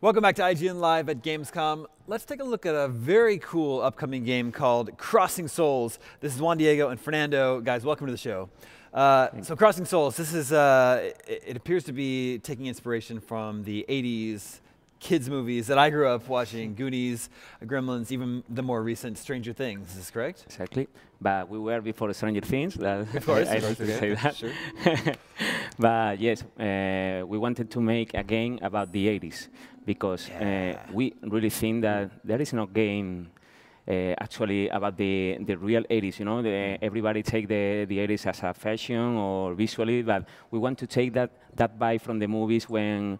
Welcome back to IGN Live at Gamescom. Let's take a look at a very cool upcoming game called Crossing Souls. This is Juan Diego and Fernando. Guys, welcome to the show. So Crossing Souls, this is, it appears to be taking inspiration from the 80s kids movies that I grew up watching, Goonies, Gremlins, even the more recent Stranger Things. Is this correct? Exactly. But we were before Stranger Things. Of course, I need to say that. Sure. But yes, we wanted to make a game about the 80s because we really think that there is no game actually about the real 80s. You know, everybody take the 80s as a fashion or visually, but we want to take that vibe from the movies when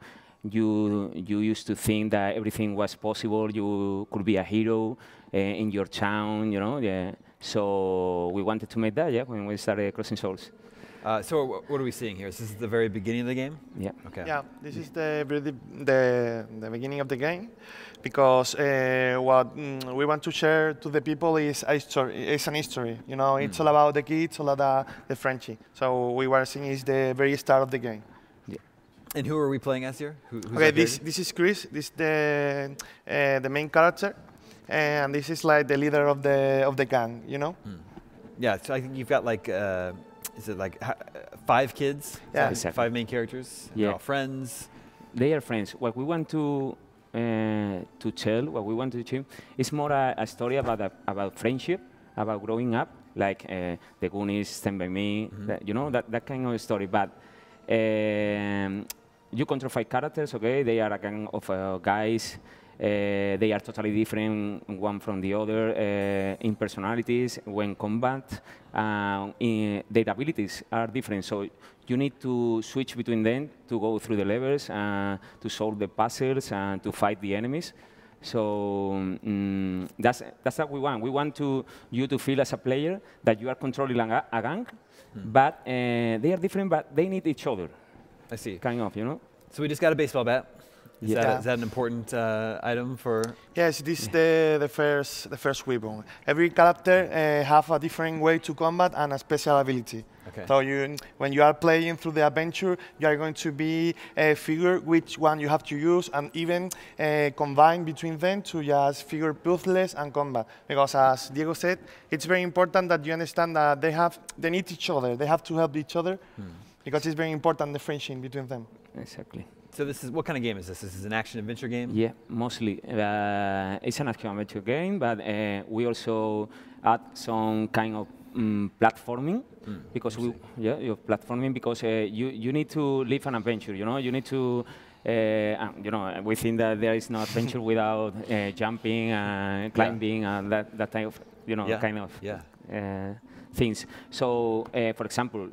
you used to think that everything was possible. You could be a hero in your town, you know. Yeah. So we wanted to make that, yeah, when we started Crossing Souls. So what are we seeing here? This is the very beginning of the game? Yeah. Okay. Yeah, this is the beginning of the game, because what we want to share to the people is a story. It's an history, you know. It's all about the kids, all about the friendship. So we were seeing is the very start of the game. Yeah. And who are we playing as here? Who's okay, this is Chris. This is the main character, and this is like the leader of the gang, you know. Yeah. So I think you've got like. Is it like 5 kids? Yeah. Exactly. 5 main characters? Yeah. They're all friends? They are friends. What we want to tell, what we want to achieve, is more a story about friendship, about growing up, like the Goonies, Stand By Me, that, you know, that kind of story. But you control 5 characters, okay? They are a gang of guys. They are totally different one from the other in personalities, when combat, their abilities are different. So you need to switch between them to go through the levels, to solve the puzzles, and to fight the enemies. So that's what we want. We want you to feel as a player that you are controlling a gang, but they are different, but they need each other. I see. Kind of, you know? So we just got a baseball bat. Is Yeah. that an important item for? Yes, this is the first weapon. Every character have a different way to combat and a special ability. Okay. So when you are playing through the adventure, you are going to be figure which one you have to use, and even combine between them to just figure puzzles and combat. Because as Diego said, it's very important that you understand that they need each other. They have to help each other, because it's very important, the friendship between them. Exactly. So this is, what kind of game is this? This is an action-adventure game? Yeah, mostly. It's an action-adventure game, but we also add some kind of platforming, because you're platforming because you need to live an adventure. You know, you need to. You know, we think that there is no adventure without jumping and climbing and that type of, you know, kind of things. So, for example,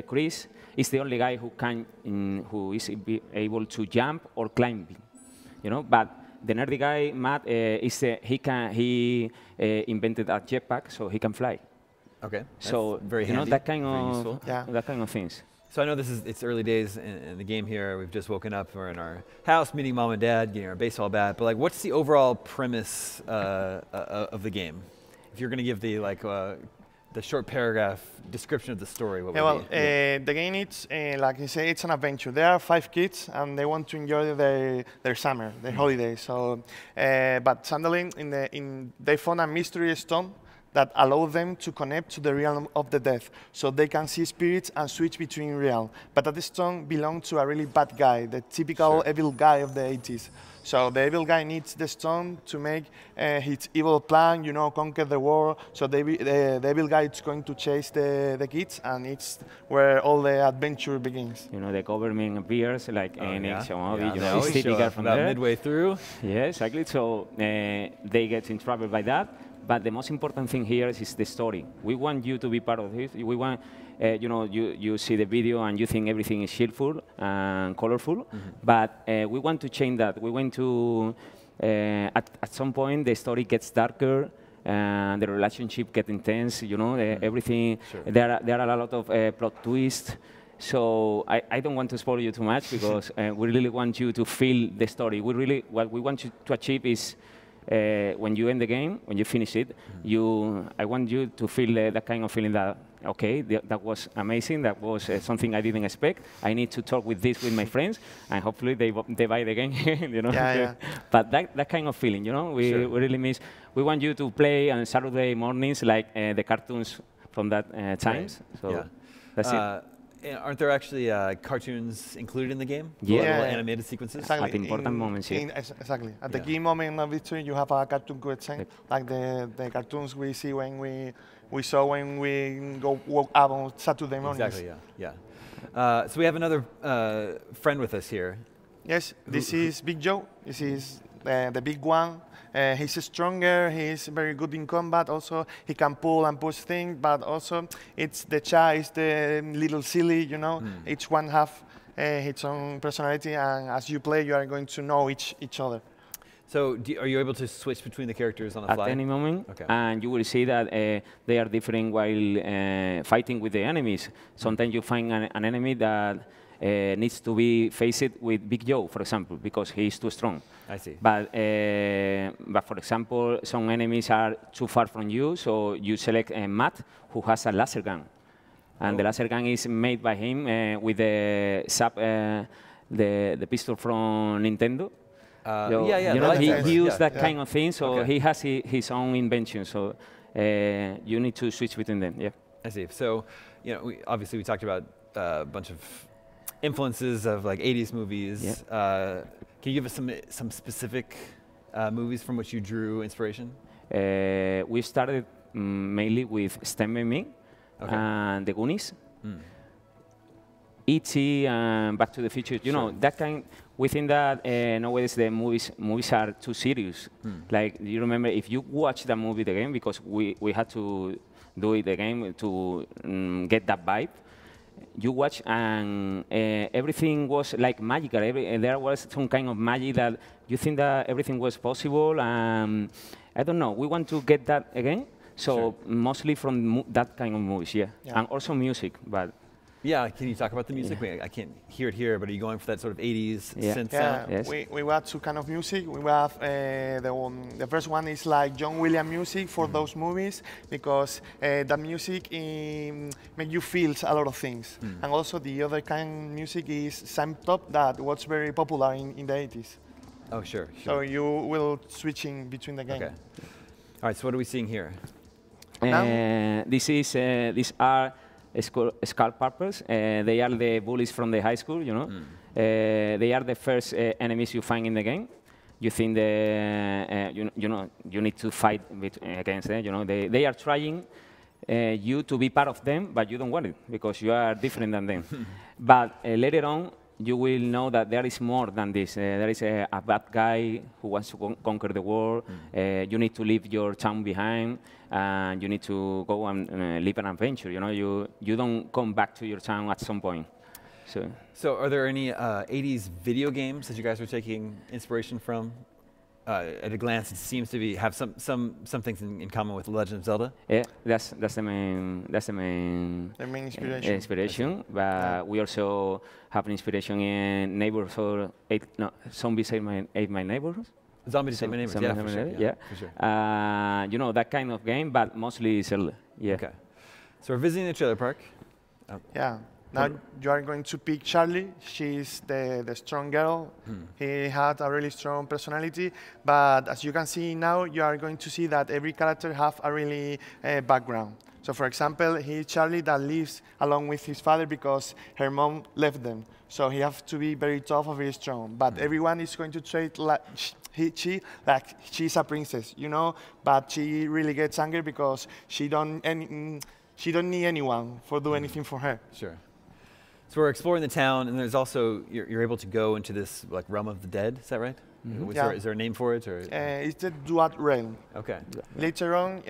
Chris is the only guy who is able to jump or climb, you know. But the nerdy guy, Matt, he invented a jetpack, so he can fly. Okay. So very you know, handy, that kind of that kind of things. So I know it's early days in the game here. We've just woken up. We're in our house, meeting mom and dad, getting our baseball bat. But like, what's the overall premise of the game? If you're going to give the short paragraph description of the story, what would it be? The game is, like I say, it's an adventure. There are 5 kids, and they want to enjoy their summer, their holidays. So, but suddenly, they found a mystery stone that allows them to connect to the realm of the dead, so they can see spirits and switch between realms. But that stone belongs to a really bad guy, the typical evil guy of the 80s. So the evil guy needs the stone to make his evil plan, you know, conquer the world. So the evil guy is going to chase the kids, and it's where all the adventure begins. You know, the government appears like in each movie. Yeah, you know, it's typical from about there. midway through. Yeah, exactly. So they get in trouble by that. But the most important thing here is the story. We want you to be part of it. We want, you know, you see the video and you think everything is cheerful and colorful. But we want to change that. We want to, at some point, the story gets darker and the relationship gets intense. You know, everything. Sure. There are a lot of plot twists. So I don't want to spoil you too much, because we really want you to feel the story. What we want you to achieve is, when you end the game, when you finish it, I want you to feel that kind of feeling that okay, that was amazing. That was something I didn't expect. I need to talk with my friends, and hopefully they buy the game. You know. Yeah. But that kind of feeling, you know, we really miss. We want you to play on Saturday mornings like the cartoons from that times. Right. So that's it. Aren't there actually cartoons included in the game? Yeah. Little animated sequences? Exactly. At important moments, yeah. Exactly. At the key moment of history, you have a cartoon cutscene, like the cartoons we see when we saw when we woke up on Saturday mornings. Exactly, yeah. So we have another friend with us here. Yes, this is Big Joe. This is the big one. He's stronger, he's very good in combat, also he can pull and push things, but also it's the child, it's the little silly, you know. Each one have its own personality, and as you play, you are going to know each other. So are you able to switch between the characters on the fly? At any moment, okay. And you will see that they are different while fighting with the enemies. Sometimes you find an enemy that needs to be faced with Big Joe, for example, because he is too strong. I see. But for example, some enemies are too far from you, so you select Matt, who has a laser gun. And the laser gun is made by him with the the pistol from Nintendo. So, yeah. You know, he used that yeah. kind of thing, so he has his own invention. So you need to switch between them. Yeah. I see. So, you know, obviously we talked about a bunch of influences of like 80s movies. Yeah. Can you give us some specific movies from which you drew inspiration? We started mainly with Stand By Me and The Goonies. E.T. and Back to the Future. You know, that kind. We think that nowadays the movies are too serious. Like, you remember if you watch the movie again, because we had to do it again to get that vibe. You watch and everything was like magical. There was some kind of magic that you think that everything was possible. I don't know. We want to get that again. So mostly from that kind of movies, yeah. And also music, but. Yeah, can you talk about the music? I can't hear it here, but are you going for that sort of 80s synth sound? Yes. We have two kind of music. We have the first one is like John Williams music for those movies, because that music make you feel a lot of things. And also the other kind of music is Sam Top that was very popular in the 80s. Oh, sure. So you will switching between the game. Okay. All right, so what are we seeing here? These are Skull Purples. They are the bullies from the high school, you know. They are the first enemies you find in the game. You think you need to fight against them. You know, they are trying you to be part of them, but you don't want it because you are different than them. But later on, you will know that there is more than this. There is a bad guy who wants to conquer the world. You need to leave your town behind, and you need to go and live an adventure. You know, you don't come back to your town at some point. So are there any 80s video games that you guys are taking inspiration from? At a glance, it seems to have some things in common with Legend of Zelda. Yeah, that's the main inspiration. But we also have an inspiration in Neighborhood 8. No, Zombies Ate My Neighborhood. Zombies Ate My Neighborhood. Yeah, for sure. Yeah. For sure. You know, that kind of game, but mostly Zelda. Yeah. Okay. So we're visiting the trailer park. Yeah. Now you are going to pick Charlie. She's the strong girl. He had a really strong personality. But as you can see now, you are going to see that every character have a really background. So for example, he's Charlie that lives along with his father because her mom left them. So he has to be very tough and very strong. But everyone is going to treat like she's a princess, you know. But she really gets angry because she don't need anyone for do anything for her. Sure. So we're exploring the town, and there's also you're able to go into this like realm of the dead. Is that right? Is there a name for it, or? It's the Duat realm. Okay. Later on,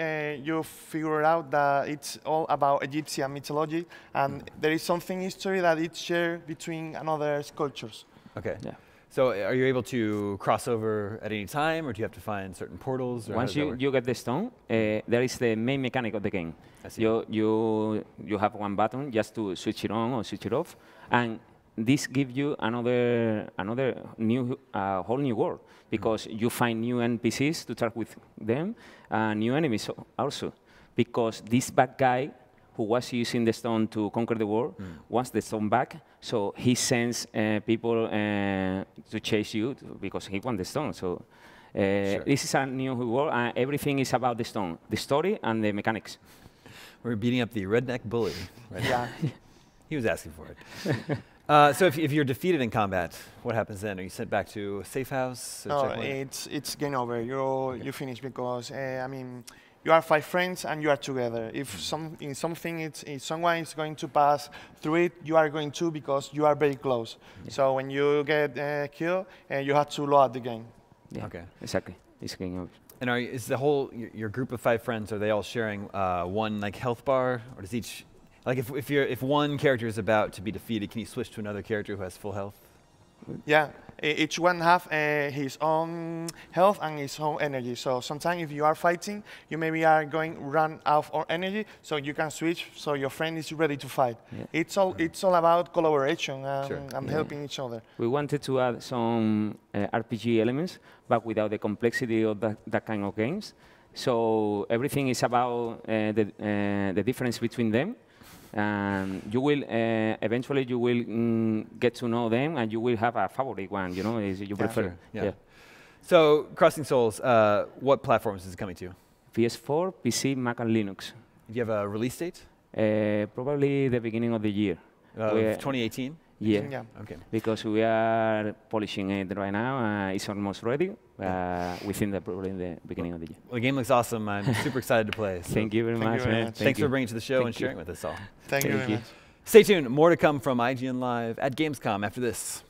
you figure out that it's all about Egyptian mythology, and there is something history that it's shared between another cultures. Okay. Yeah. So are you able to cross over at any time, or do you have to find certain portals? Or once you get the stone, there is the main mechanic of the game. You have one button just to switch it on or switch it off, and this gives you another new whole new world, because you find new NPCs to talk with them, new enemies also, because this bad guy who was using the stone to conquer the world wants the stone back, so he sends people to chase you because he wants the stone. So this is a new world, and everything is about the stone, the story and the mechanics. We're beating up the redneck bully. Right Yeah. He was asking for it. So if you're defeated in combat, what happens then? Are you sent back to a safe house? Or No, checkpoint? it's game over. You finish because I mean, you are 5 friends and you are together. If if someone is going to pass through it, you are going to because you are very close. Yeah. So when you get killed, you have to load the game. Yeah, Okay. exactly. It's game over. And is the whole your group of 5 friends, are they all sharing one like health bar, or does each like if one character is about to be defeated, can you switch to another character who has full health? Yeah, each one have his own health and his own energy. So sometimes if you are fighting, you maybe are run out of energy, so you can switch. So your friend is ready to fight. Yeah. It's all about collaboration Sure. and helping each other. We wanted to add some RPG elements, but without the complexity of that kind of games. So everything is about the difference between them. And you will eventually you will get to know them, and you will have a favorite one. You know, you prefer. Sure. Yeah. So Crossing Souls, what platforms is it coming to? PS4, PC, Mac, and Linux. Do you have a release date? Probably the beginning of the year. 2018? Yeah. Okay. Because we are polishing it right now. It's almost ready. Within probably the beginning of the year. Well, the game looks awesome. I'm super excited to play. So Thank you very much, man. much. thanks for bringing it to the show Thank and sharing with us all. Thank you Thank very you. much. Stay tuned. More to come from IGN Live at Gamescom after this.